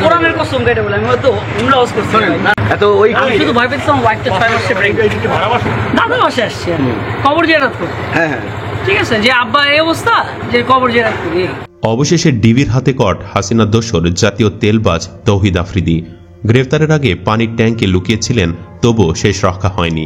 কোরআনের কসম কেটে বলে আমি হয়তো উমরা ওয়াজ করছি এত ওই আমি শুধু ভয় পেয়েছিলাম ওয়াইফটা 6 মাসে প্রেগন্যান্ট দাদা বাসে আসছে কবর জিয়ারত করতে। হ্যাঁ ঠিক আছে যে আব্বা এই অবস্থা যে কবর জিয়ারত করি। অবশেষে ডিবির হাতে কট হাসিনা দোসর জাতীয় তেলবাজ তৌহিদ আফ্রিদি। গ্রেফতারের আগে পানির ট্যাঙ্কে লুকিয়েছিলেন, তবুও শেষ রক্ষা হয়নি।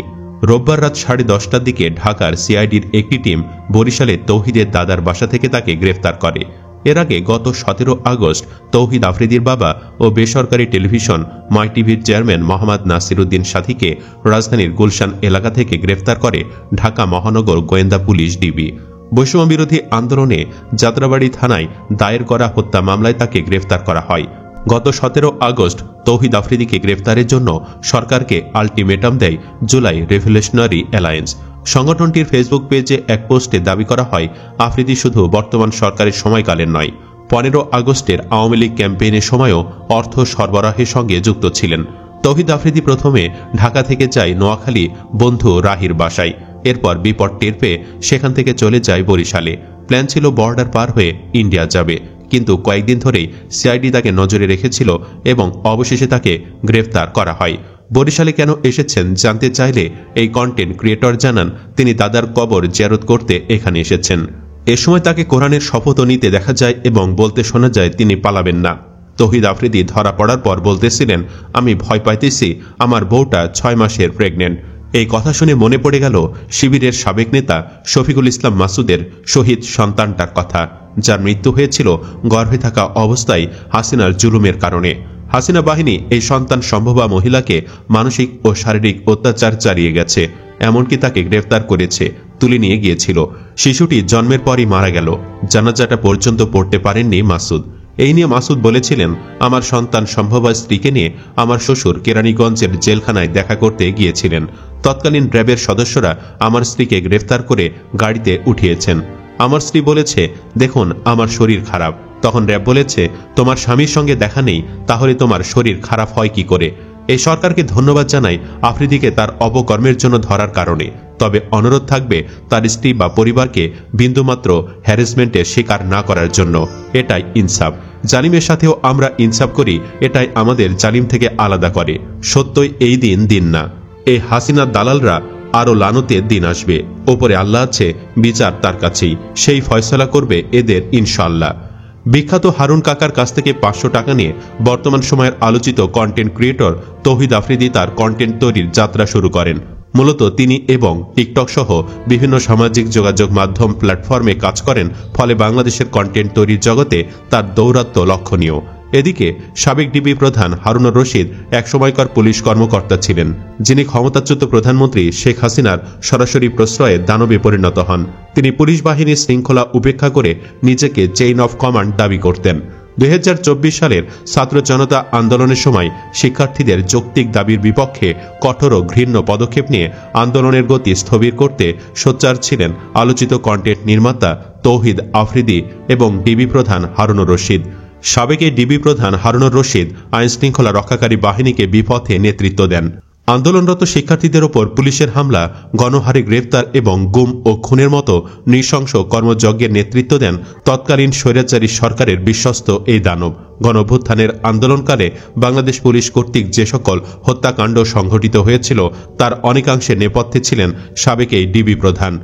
রোববার রাত 10:30টার দিকে ঢাকার সিআইডির একটি টিম বরিশালে তৌহিদের দাদার বাসা থেকে তাকে গ্রেফতার করে। এর আগে গত 17 আগস্ট তৌহিদ আফ্রিদির বাবা ও বেসরকারি টেলিভিশন মাই টিভির চেয়ারম্যান মোহাম্মদ নাসিরউদ্দিন সাথীকে রাজধানীর গুলশান এলাকা থেকে গ্রেফতার করে ঢাকা মহানগর গোয়েন্দা পুলিশ ডিবি। বৈষম্য বিরোধী আন্দোলনে যাত্রাবাড়ি থানায় দায়ের করা হত্যা মামলায় তাকে গ্রেফতার করা হয়। গত 17 আগস্ট তৌহিদ আফ্রিদিকে গ্রেফতারের জন্য সরকারকে আলটিমেটাম দেয় জুলাই রেভলিউশনারি অ্যালায়েন্স। সংগঠনটির ফেসবুক পেজে এক পোস্টে দাবি করা হয়, আফ্রিদি শুধু বর্তমান সরকারের সময়কালের নয়, 15 আগস্টের আওয়ামী লীগ ক্যাম্পেইনের সময়ও অর্থ সরবরাহের সঙ্গে যুক্ত ছিলেন। তৌহিদ আফ্রিদি প্রথমে ঢাকা থেকে যায় নোয়াখালী বন্ধু রাহির বাসায়। এরপর বিপদ টের পেয়ে সেখান থেকে চলে যায় বরিশালে। প্ল্যান ছিল বর্ডার পার হয়ে ইন্ডিয়া যাবে, কিন্তু কয়েকদিন ধরেই সিআইডি তাকে নজরে রেখেছিল এবং অবশেষে তাকে গ্রেফতার করা হয়। বরিশালে কেন এসেছেন জানতে চাইলে এই কন্টেন্ট ক্রিয়েটর জানান, তিনি দাদার কবর জিয়ারত করতে এখানে এসেছেন। এ সময় তাকে কোরআনের শপথও নিতে দেখা যায় এবং বলতে শোনা যায় তিনি পালাবেন না। তৌহিদ আফ্রিদি ধরা পড়ার পর বলতেছিলেন, আমি ভয় পাইতেছি, আমার বউটা 6 মাসের প্রেগনেন্ট। এই কথা শুনে মনে পড়ে গেল শিবিরের সাবেক নেতা শফিকুল ইসলাম মাসুদের শহীদ সন্তানটার কথা, যার মৃত্যু হয়েছিল গর্ভে থাকা অবস্থায় হাসিনার জুলুমের কারণে। হাসিনা বাহিনী এই সন্তান সম্ভবা মহিলাকে মানসিক ও শারীরিক অত্যাচার চালিয়ে গেছে, এমনকি তাকে গ্রেফতার করেছে, তুলে নিয়ে গিয়েছিল। শিশুটি জন্মের পরই মারা গেল। জানাজাটা পর্যন্ত পড়তে পারেননি মাসুদ। এই নিয়ে মাসুদ বলেছিলেন, আমার সন্তান সম্ভবা স্ত্রীকে নিয়ে আমার শ্বশুর কেরানীগঞ্জের জেলখানায় দেখা করতে গিয়েছিলেন। তৎকালীন র্যাবের সদস্যরা আমার স্ত্রীকে গ্রেফতার করে গাড়িতে উঠিয়েছেন। আমার স্ত্রী বলেছে, দেখুন আমার শরীর খারাপ। তখন র্যাব বলেছে, তোমার স্বামীর সঙ্গে দেখা নেই, তাহলে তোমার শরীর খারাপ হয় কি করে? এই সরকারকে ধন্যবাদ জানাই আফ্রিদিকে তার অপকর্মের জন্য ধরার কারণে। তবে অনুরোধ থাকবে তার স্ত্রী বা পরিবারকে বিন্দুমাত্র হ্যারাসমেন্টের শিকার না করার জন্য। এটাই ইনসাফ। জালিমের সাথেও আমরা ইনসাফ করি, এটাই আমাদের জালিম থেকে আলাদা করে। সত্যই এই দিন না। এই হাসিনার দালালরা আরো লানতের দিন আসবে। ওপরে আল্লাহ আছে, বিচার তার কাছেই, সেই ফয়সালা করবে এদের ইনশাআল্লাহ। বিখ্যাত হারুন কাকার কাছ থেকে 500 টাকা নিয়ে বর্তমান সময়ের আলোচিত কন্টেন্ট ক্রিয়েটর তৌহিদ আফ্রিদি তার কন্টেন্ট তৈরির যাত্রা শুরু করেন। মূলত তিনি এবং টিকটক সহ বিভিন্ন সামাজিক যোগাযোগ মাধ্যম প্ল্যাটফর্মে কাজ করেন, ফলে বাংলাদেশের কন্টেন্ট তৈরির জগতে তার দৌরাত্ম্য লক্ষণীয়। এদিকে সাবেক ডিবি প্রধান হারুনুর রশিদ একসময়কার পুলিশ কর্মকর্তা ছিলেন, যিনি ক্ষমতাচ্যুত প্রধানমন্ত্রী শেখ হাসিনার সরাসরি প্রশ্রয়ে দানবে পরিণত হন। তিনি পুলিশ বাহিনীর শৃঙ্খলা উপেক্ষা করে নিজেকে চেইন অফ কমান্ড দাবি করতেন। 2024 সালের ছাত্র জনতা আন্দোলনের সময় শিক্ষার্থীদের যৌক্তিক দাবির বিপক্ষে কঠোর ও ঘৃণ্য পদক্ষেপ নিয়ে আন্দোলনের গতি স্থবির করতে সোচ্চার ছিলেন আলোচিত কন্টেন্ট নির্মাতা তৌহিদ আফ্রিদি এবং ডিবি প্রধান হারুনুর রশিদ। সাবেক ডিবি প্রধান হারুনুর রশিদ আইন শৃঙ্খলা রক্ষাকারী বাহিনীকে বিপথে নেতৃত্ব দেন। আন্দোলনরত শিক্ষার্থীদের ওপর পুলিশের হামলা, গণহারে গ্রেফতার এবং গুম ও খুনের মতো নৃশংস কর্মযজ্ঞের নেতৃত্ব দেন তৎকালীন স্বৈরাচারী সরকারের বিশ্বস্ত এই দানব। গণঅভ্যুত্থানের আন্দোলনকালে বাংলাদেশ পুলিশ কর্তৃক যে সকল হত্যাকাণ্ড সংঘটিত হয়েছিল তার অনেকাংশে নেপথ্যে ছিলেন সাবেক এই ডিবি প্রধান।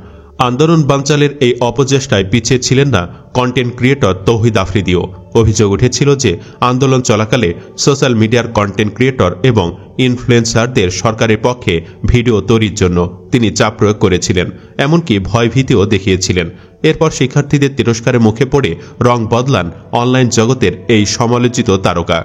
আন্দোলন বানচালের এই অপচেষ্টায় পিছিয়ে ছিলেন না কন্টেন্ট ক্রিয়েটর তৌহিদ আফ্রিদিও। অভিযোগ উঠেছিল যে আন্দোলন চলাকালে সোশ্যাল মিডিয়ার কন্টেন্ট ক্রিয়েটর এবং ইনফ্লুয়েন্সারদের সরকারের পক্ষে ভিডিও তৈরির জন্য তিনি চাপ প্রয়োগ করেছিলেন, এমনকি ভয়ভীতিও দেখিয়েছিলেন। এরপর শিক্ষার্থীদের তিরস্কারের মুখে পড়ে রং বদলান অনলাইন জগতের এই সমালোচিত তারকা।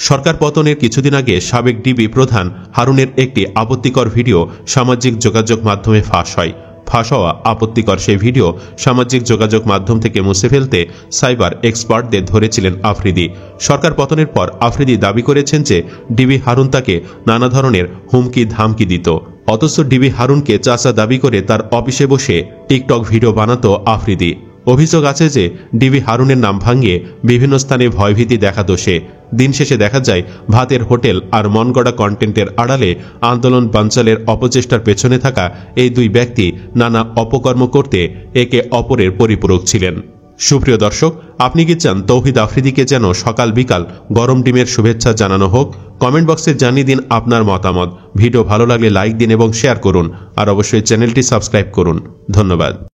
সরকার পতনের কিছুদিন আগে সাবেক ডিবি প্রধান হারুনের একটি আপত্তিকর ভিডিও সামাজিক যোগাযোগ মাধ্যমে ফাঁস হয়। ফাঁস হওয়া আপত্তিকর সেই ভিডিও সামাজিক যোগাযোগ মাধ্যম থেকে মুছে ফেলতে সাইবার এক্সপার্টদের ধরেছিলেন আফ্রিদি। সরকার পতনের পর আফ্রিদি দাবি করেছেন যে ডিবি হারুন তাকে নানা ধরনের হুমকি ধামকি দিত। অথচ ডিবি হারুনকে চাচা দাবি করে তার অফিসে বসে টিকটক ভিডিও বানাতো আফ্রিদি। অভিযোগ আছে যে ডিবি হারুনের নাম ভাঙিয়ে বিভিন্ন স্থানে ভয়ভীতি দেখাত সে। দিন শেষে দেখা যায় ভাতের হোটেল আর মনগড়া কন্টেন্টের আড়ালে আন্দোলন বানচালের অপচেষ্টার পেছনে থাকা এই দুই ব্যক্তি নানা অপকর্ম করতে একে অপরের পরিপূরক ছিলেন। সুপ্রিয় দর্শক, আপনি কি চান তৌহিদ আফ্রিদিকে যেন সকাল বিকাল গরম ডিমের শুভেচ্ছা জানানো হোক? কমেন্ট বক্সে জানিয়ে দিন আপনার মতামত। ভিডিও ভালো লাগলে লাইক দিন এবং শেয়ার করুন, আর অবশ্যই চ্যানেলটি সাবস্ক্রাইব করুন। ধন্যবাদ।